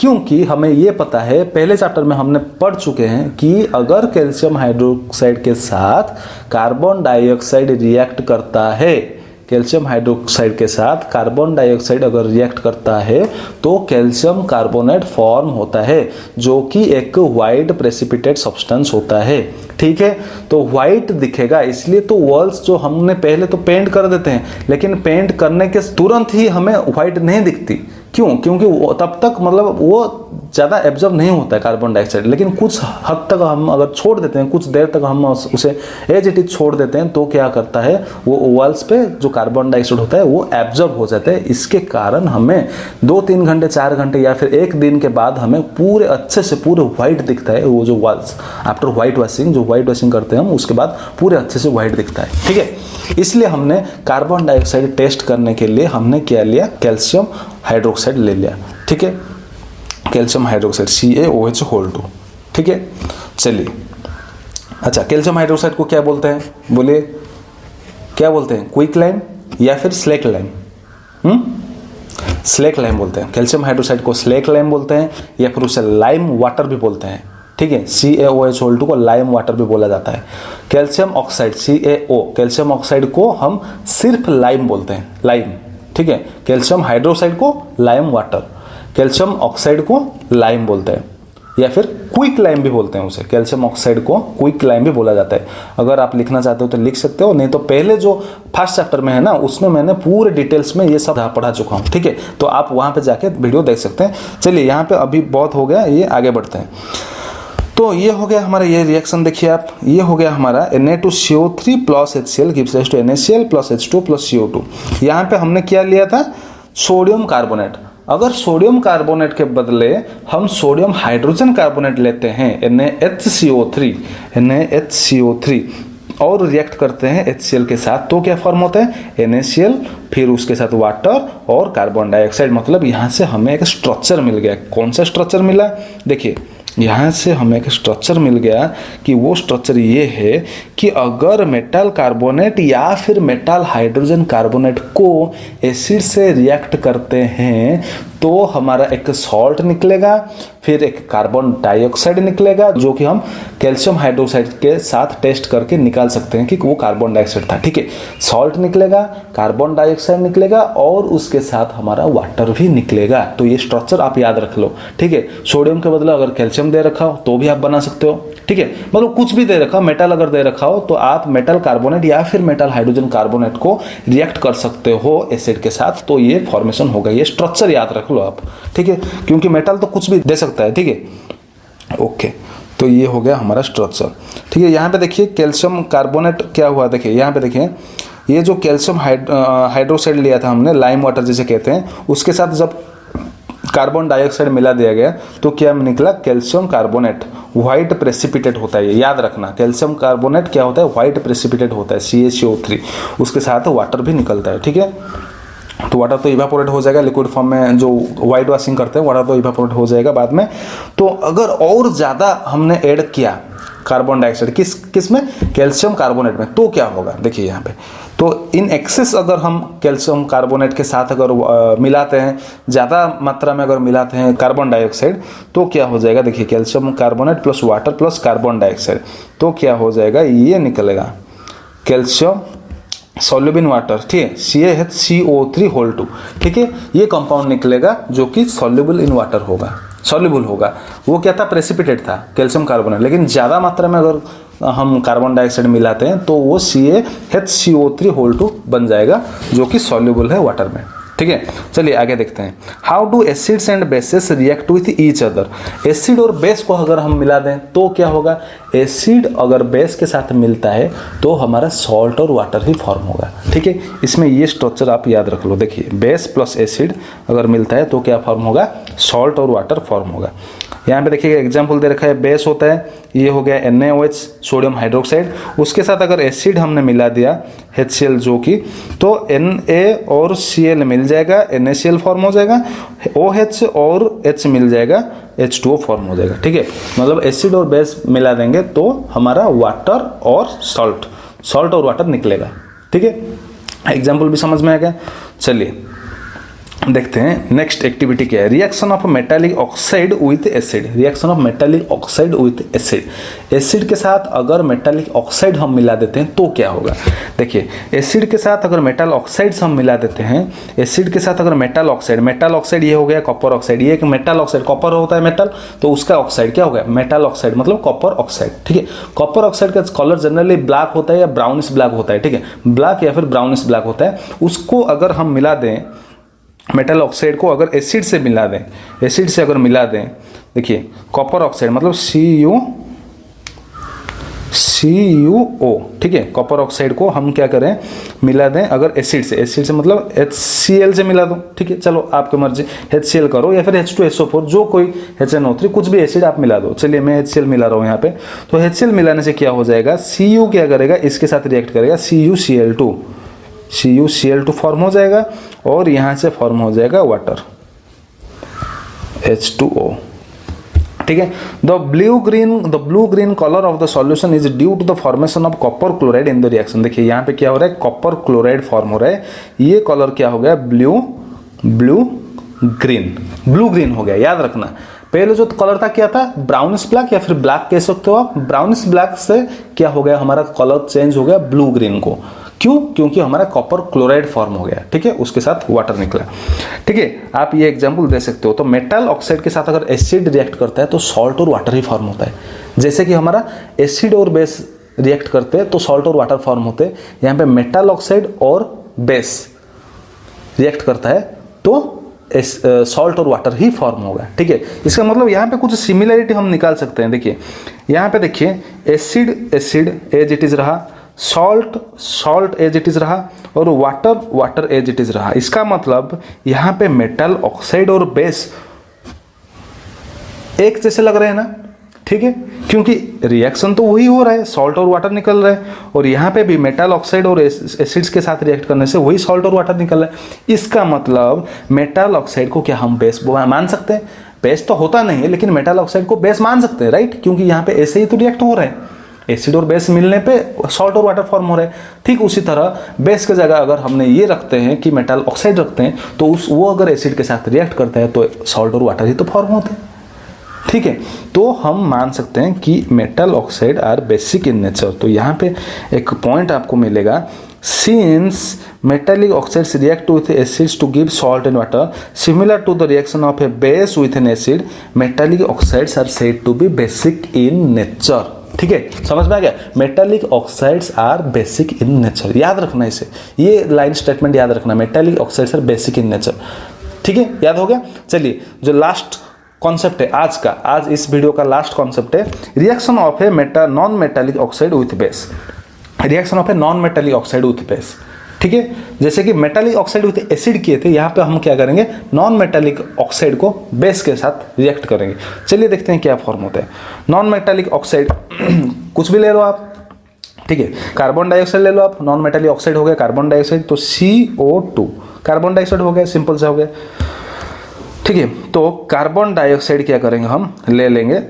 क्योंकि हमें ये पता है, पहले चैप्टर में हमने पढ़ चुके हैं कि अगर कैल्शियम हाइड्रोक्साइड के साथ कार्बन डाइऑक्साइड रिएक्ट करता है, कैल्शियम हाइड्रोक्साइड के साथ कार्बन डाइऑक्साइड अगर रिएक्ट करता है तो कैल्शियम कार्बोनेट फॉर्म होता है, जो कि एक वाइट प्रेसिपिटेट सब्सटेंस होता है। ठीक है, तो वाइट दिखेगा, इसलिए तो वॉल्स जो हमने पहले तो पेंट कर देते हैं, लेकिन पेंट करने के तुरंत ही हमें वाइट नहीं दिखती। क्यों? क्योंकि वो तब तक मतलब वो ज़्यादा एब्जॉर्ब नहीं होता है कार्बन डाइऑक्साइड, लेकिन कुछ हद तक हम अगर छोड़ देते हैं, कुछ देर तक हम उसे एज इट इज छोड़ देते हैं, तो क्या करता है वो वॉल्स पे जो कार्बन डाइऑक्साइड होता है वो एब्जॉर्ब हो जाता है। इसके कारण हमें 2-3 घंटे 4 घंटे या फिर एक दिन के बाद हमें पूरे अच्छे से पूरे वाइट दिखता है। वो जो वॉल्स आफ्टर वाइट वॉशिंग, जो वाइट वॉशिंग करते हैं हम, उसके बाद पूरे अच्छे से वाइट दिखता है। ठीक है, इसलिए हमने कार्बन डाइऑक्साइड टेस्ट करने के लिए हमने क्या लिया, कैल्शियम हाइड्रोक्साइड ले लिया। ठीक है, कैल्शियम हाइड्रोक्साइड CaOH2। ठीक है, चलिए। अच्छा, कैल्शियम हाइड्रोक्साइड को क्या बोलते हैं, बोलिए क्या बोलते हैं, क्विक लाइम या फिर स्लेक लाइम? स्लेक लाइम बोलते हैं। कैल्शियम हाइड्रोक्साइड को स्लेक लाइम बोलते हैं या फिर उसे लाइम वाटर भी बोलते हैं। ठीक है, CaOH2 को लाइम वाटर भी बोला जाता है। Calcium oxide CaO, calcium oxide को हम सिर्फ लाइम बोलते हैं, लाइम। ठीक है, कैल्शियम हाइड्रोक्साइड को लाइम वाटर, कैल्शियम ऑक्साइड को लाइम बोलते हैं या फिर क्विक लाइम भी बोलते हैं उसे। कैल्शियम ऑक्साइड को क्विक लाइम भी बोला जाता है। अगर आप लिखना चाहते हो तो लिख सकते हो, नहीं तो पहले जो फर्स्ट चैप्टर में है ना, उसमें मैंने पूरे डिटेल्स में ये सब पढ़ा चुका हूँ। ठीक है, तो आप वहाँ पे जाके वीडियो देख सकते हैं। चलिए, यहाँ पे अभी बहुत हो गया, ये आगे बढ़ते हैं। तो ये हो गया हमारा ये रिएक्शन, देखिए आप, ये हो गया हमारा Na2CO3 plus HCl gives rise to NaCl plus H2 plus CO2। यहाँ पे हमने क्या लिया था, सोडियम कार्बोनेट। अगर सोडियम कार्बोनेट के बदले हम सोडियम हाइड्रोजन कार्बोनेट लेते हैं NaHCO3 और रिएक्ट करते हैं HCl के साथ, तो क्या फॉर्म होता है, NaCl, फिर उसके साथ वाटर और कार्बन डाइऑक्साइड। मतलब यहाँ से हमें एक स्ट्रक्चर मिल गया। कौन सा स्ट्रक्चर मिला, देखिए यहाँ से हमें एक स्ट्रक्चर मिल गया कि वो स्ट्रक्चर ये है कि अगर मेटल कार्बोनेट या फिर मेटल हाइड्रोजन कार्बोनेट को एसिड से रिएक्ट करते हैं तो हमारा एक सॉल्ट निकलेगा, फिर एक कार्बन डाइऑक्साइड निकलेगा, जो कि हम कैल्शियम हाइड्रोक्साइड के साथ टेस्ट करके निकाल सकते हैं कि वो कार्बन डाइऑक्साइड था। ठीक है, सॉल्ट निकलेगा, कार्बन डाइऑक्साइड निकलेगा और उसके साथ हमारा वाटर भी निकलेगा। तो ये स्ट्रक्चर आप याद रख लो। ठीक है, सोडियम के बदले अगर कैल्शियम दे रखा हो तो भी आप बना सकते हो। ठीक है, मतलब कुछ भी दे रखा हो, मेटल अगर दे रखा हो तो आप मेटल कार्बोनेट या फिर मेटल हाइड्रोजन कार्बोनेट को रिएक्ट कर सकते हो एसिड के साथ, तो ये फॉर्मेशन होगा। ये स्ट्रक्चर याद रख लो आप। ठीक है, क्योंकि मेटल तो कुछ भी दे सकता है। ठीक है, ओके, तो ये हो गया हमारा स्ट्रक्चर। ठीक है, यहाँ पे देखिए कैल्शियम कार्बोनेट क्या हुआ, देखिए यहाँ पे देखिए, ये जो कैल्शियम हाइड्रोक्साइड लिया था हमने, लाइम वाटर जिसे कहते हैं, उसके साथ जब कार्बन डाइऑक्साइड मिला दिया गया तो क्या निकला, कैल्शियम कार्बोनेट। व्हाइट प्रेसिपिटेट होता है, ये याद रखना। कैल्शियम कार्बोनेट क्या होता है, व्हाइट प्रेसिपिटेट होता है, CaCO3। उसके साथ वाटर भी निकलता है। ठीक है, तो वाटर तो इवापोरेट हो जाएगा लिक्विड फॉर्म में, जो वाइट वॉशिंग करते हैं वाटर तो इवापोरेट हो जाएगा बाद में। तो अगर और ज़्यादा हमने ऐड किया कार्बन डाइऑक्साइड किस में, कैल्शियम कार्बोनेट में, तो क्या होगा, देखिए यहाँ पे। तो इन एक्सेस अगर हम कैल्शियम कार्बोनेट के साथ अगर मिलाते हैं, ज़्यादा मात्रा में अगर मिलाते हैं कार्बन डाइऑक्साइड, तो क्या हो जाएगा, देखिए calcium carbonate plus water plus carbon dioxide, तो क्या हो जाएगा, ये निकलेगा कैल्शियम सॉल्युबल इन वाटर। ठीक है, CaHCO3(2). ठीक है, ये कंपाउंड निकलेगा जो कि सॉल्युबल इन वाटर होगा, सॉल्युबल होगा। वो क्या था, प्रेसिपिटेट था कैल्शियम कार्बोनेट, लेकिन ज़्यादा मात्रा में अगर हम कार्बन डाइऑक्साइड मिलाते हैं तो वो CaHCO3(2) बन जाएगा, जो कि सॉल्युबल है वाटर में। ठीक है, चलिए आगे देखते हैं। How do acids and bases react with each other. Acid और बेस को अगर हम मिला दें तो क्या होगा, एसिड अगर बेस के साथ मिलता है तो हमारा सॉल्ट और वाटर ही फॉर्म होगा। ठीक है, इसमें ये स्ट्रक्चर आप याद रख लो। देखिए, बेस प्लस एसिड अगर मिलता है तो क्या फॉर्म होगा, सॉल्ट और वाटर फॉर्म होगा। यहाँ पे देखिए एग्जाम्पल दे रखा है, बेस होता है, ये हो गया NaOH सोडियम हाइड्रोक्साइड। उसके साथ अगर एसिड हमने मिला दिया HCl जो कि, तो Na और Cl मिल जाएगा, NaCl फॉर्म हो जाएगा, OH और H मिल जाएगा, H2O फॉर्म हो जाएगा। ठीक है, मतलब एसिड और बेस मिला देंगे तो हमारा वाटर और सॉल्ट और वाटर निकलेगा। ठीक है, एग्जाम्पल भी समझ में आ गया। चलिए देखते हैं नेक्स्ट एक्टिविटी क्या है। Reaction of metallic oxide with acid. Reaction of metallic oxide with acid. Acid के साथ अगर मेटालिक ऑक्साइड हम मिला देते हैं तो क्या होगा। देखिए एसिड के साथ अगर मेटल ऑक्साइड्स हम मिला देते हैं, एसिड के साथ अगर मेटल ऑक्साइड ये हो गया कॉपर ऑक्साइड, ये एक मेटल ऑक्साइड, कॉपर होता है मेटल, तो उसका ऑक्साइड क्या हो गया मेटल ऑक्साइड, मतलब कॉपर ऑक्साइड। ठीक है, कॉपर ऑक्साइड का कलर जनरली ब्लैक होता है या ब्राउनिश ब्लैक होता है। ठीक है, ब्लैक या फिर ब्राउनिश ब्लैक होता है। उसको अगर हम मिला दें, मेटल ऑक्साइड को अगर एसिड से मिला दें, एसिड से अगर मिला दें, देखिए कॉपर ऑक्साइड मतलब CuO, ठीक है, कॉपर ऑक्साइड को हम क्या करें मिला दें अगर एसिड से मतलब HCl से मिला दो। ठीक है, चलो आपकी मर्जी, HCl करो या फिर H2SO4, जो कोई HNO3 कुछ भी एसिड आप मिला दो। चलिए मैं HCl मिला रहा हूँ यहाँ पे। तो HCl मिलाने से क्या हो जाएगा, Cu क्या करेगा, इसके साथ रिएक्ट करेगा, CuCl2 फॉर्म हो जाएगा और यहाँ से फॉर्म हो जाएगा वाटर H2O। ठीक है, the blue green colour of the solution is due to the formation of copper chloride in the reaction. देखिए यहाँ पे क्या हो रहा है, कॉपर क्लोराइड फॉर्म हो रहा है। ये कलर क्या हो गया, ब्लू ग्रीन हो गया। याद रखना पहले जो कलर था क्या था, ब्राउनिश ब्लैक या फिर ब्लैक कह सकते हो आप। ब्राउनिश ब्लैक से क्या हो गया, हमारा कलर चेंज हो गया ब्लू ग्रीन को। क्यों, क्योंकि हमारा कॉपर क्लोराइड फॉर्म हो गया। ठीक है, उसके साथ वाटर निकला। ठीक है, आप ये एग्जांपल दे सकते हो। तो मेटल ऑक्साइड के साथ अगर एसिड रिएक्ट करता है तो सॉल्ट और वाटर ही फॉर्म होता है। जैसे कि हमारा एसिड और बेस रिएक्ट करते हैं तो सॉल्ट और वाटर फॉर्म होते हैं। यहाँ पे मेटल ऑक्साइड और बेस रिएक्ट करता है तो सॉल्ट और वाटर ही फॉर्म होगा। ठीक है, इसका मतलब यहाँ पे कुछ सिमिलरिटी हम निकाल सकते हैं। देखिए यहाँ पे देखिए एसिड एज इट इज रहा, सॉल्ट एज इट इज रहा और वाटर एज इट इज रहा। इसका मतलब यहाँ पे मेटल ऑक्साइड और बेस एक जैसे लग रहे हैं ना। ठीक है, क्योंकि रिएक्शन तो वही हो रहा है, सॉल्ट और वाटर निकल रहा है, और यहाँ पे भी मेटल ऑक्साइड और एसिड्स के साथ रिएक्ट करने से वही सॉल्ट और वाटर निकल रहा है। इसका मतलब मेटल ऑक्साइड को क्या हम बेस मान सकते हैं। बेस तो होता नहीं है लेकिन मेटल ऑक्साइड को बेस मान सकते हैं, राइट, क्योंकि यहाँ पे ऐसे ही तो रिएक्ट हो रहा है। एसिड और बेस मिलने पे सॉल्ट और वाटर फॉर्म हो रहा है। ठीक उसी तरह बेस की जगह अगर हमने ये रखते हैं कि मेटल ऑक्साइड रखते हैं तो वो अगर एसिड के साथ रिएक्ट करता है तो सॉल्ट और वाटर ही तो फॉर्म होते हैं। ठीक है, तो हम मान सकते हैं कि metal oxide are basic in nature. तो यहाँ पे एक पॉइंट आपको मिलेगा, since metallic oxides react with acids to give salt and water similar to the reaction of a base with an acid, metallic oxides are said to be basic in nature। ठीक है, समझ में आ गया, metallic oxides are basic in nature. याद रखना इसे, ये लाइन स्टेटमेंट याद रखना, metallic oxides are basic in nature. ठीक है, याद हो गया। चलिए जो लास्ट कॉन्सेप्ट है आज इस वीडियो का लास्ट कॉन्सेप्ट है reaction of a non metallic oxide with base. Reaction of a non metallic oxide with base. ठीक है, जैसे कि मेटालिक ऑक्साइड विथ एसिड किए थे, यहाँ पे हम क्या करेंगे, नॉन मेटालिक ऑक्साइड को बेस के साथ रिएक्ट करेंगे। चलिए देखते हैं क्या फॉर्म होता है। नॉन मेटालिक ऑक्साइड कुछ भी ले लो आप। ठीक है, कार्बन डाइऑक्साइड ले लो आप, नॉन मेटालिक ऑक्साइड हो गया कार्बन डाइऑक्साइड, तो CO2 कार्बन डाइऑक्साइड हो गया, सिंपल सा हो गया। ठीक है, तो कार्बन डाइऑक्साइड क्या करेंगे, हम ले लेंगे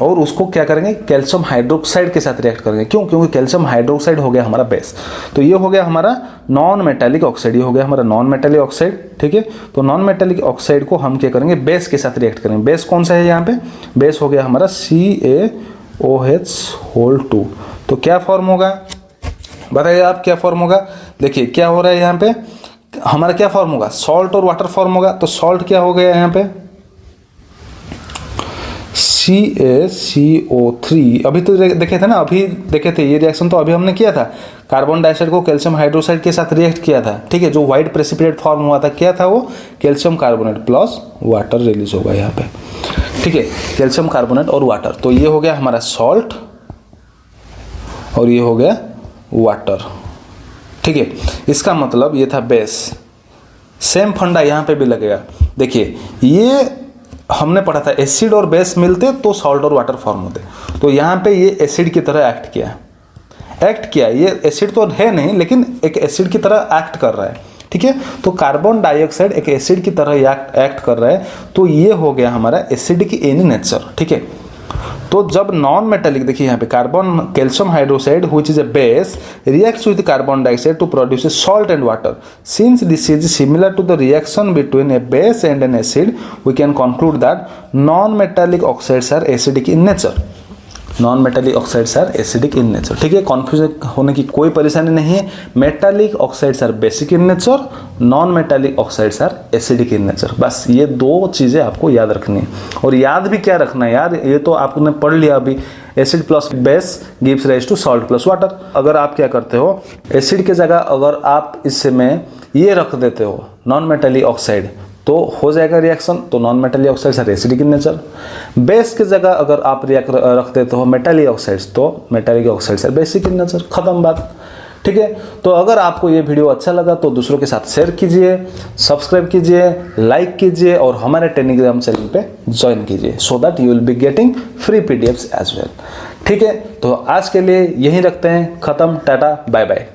और उसको क्या करेंगे, कैल्शियम हाइड्रोक्साइड के साथ रिएक्ट करेंगे। क्यों, क्योंकि कैल्शियम हाइड्रोक्साइड हो गया हमारा बेस। तो ये हो गया हमारा नॉन मेटालिक ऑक्साइड, ये हो गया हमारा नॉन मेटालिक ऑक्साइड। ठीक है, तो नॉन मेटालिक ऑक्साइड को हम क्या करेंगे, बेस के साथ रिएक्ट करेंगे। बेस कौन सा है यहाँ पे, बेस हो गया हमारा CaOH2। तो क्या फॉर्म होगा, बताइए आप क्या फॉर्म होगा। देखिए क्या हो रहा है यहाँ पे, हमारा क्या फॉर्म होगा, सॉल्ट और वाटर फॉर्म होगा। तो सॉल्ट क्या हो गया यहाँ पे, CaCO3। अभी तो देखे थे ना, अभी देखे थे ये रिएक्शन, तो अभी हमने किया था, कार्बन डाइऑक्साइड को कैल्शियम हाइड्रोक्साइड के साथ रिएक्ट किया था। ठीक है, जो व्हाइट प्रेसिपिटेट फॉर्म हुआ था क्या था वो, calcium carbonate plus water release होगा यहाँ पे। ठीक है, कैल्शियम कार्बोनेट और वाटर, तो ये हो गया हमारा सॉल्ट और ये हो गया वाटर। ठीक है, इसका मतलब ये था बेस। सेम फंडा यहाँ पे भी लगेगा। देखिए ये हमने पढ़ा था, एसिड और बेस मिलते तो सॉल्ट और वाटर फॉर्म होते। तो यहाँ पे ये एसिड की तरह एक्ट किया। ये एसिड तो है नहीं लेकिन एक एसिड की तरह एक्ट कर रहा है। ठीक है, तो कार्बन डाइऑक्साइड एक एसिड की तरह एक्ट कर रहा है, तो ये हो गया हमारा एसिडिक इन नेचर। ठीक है, तो जब नॉन मेटालिक, देखिए यहाँ पे carbon calcium hydroxide which is a base reacts with carbon dioxide to produce a salt and water. Since this is similar to the reaction between a base and an acid we can conclude that non metallic oxides are acidic in nature. Non metallic oxides are acidic in nature. ठीक है, confusion होने की कोई परेशानी नहीं है। Metallic oxides are basic in nature, non metallic oxides are acidic in nature. बस ये दो चीज़ें आपको याद रखनी है। और याद भी क्या रखना है यार, ये तो आपने पढ़ लिया अभी, acid plus base gives rise to salt plus water. अगर आप क्या करते हो, एसिड के जगह अगर आप इसमें ये रख देते हो नॉन मेटालिक ऑक्साइड, तो हो जाएगा रिएक्शन, तो non metallic oxides are acidic in nature. Base की जगह अगर आप रख देते हो मेटालिक ऑक्साइड्स, तो metallic oxides are basic in nature. खत्म बात। ठीक है, तो अगर आपको ये वीडियो अच्छा लगा तो दूसरों के साथ शेयर कीजिए, सब्सक्राइब कीजिए, लाइक कीजिए और हमारे टेलीग्राम चैनल पे ज्वाइन कीजिए, so that you will be getting free PDFs as well. ठीक है, तो आज के लिए यहीं रखते हैं, खत्म, टाटा, बाय बाय।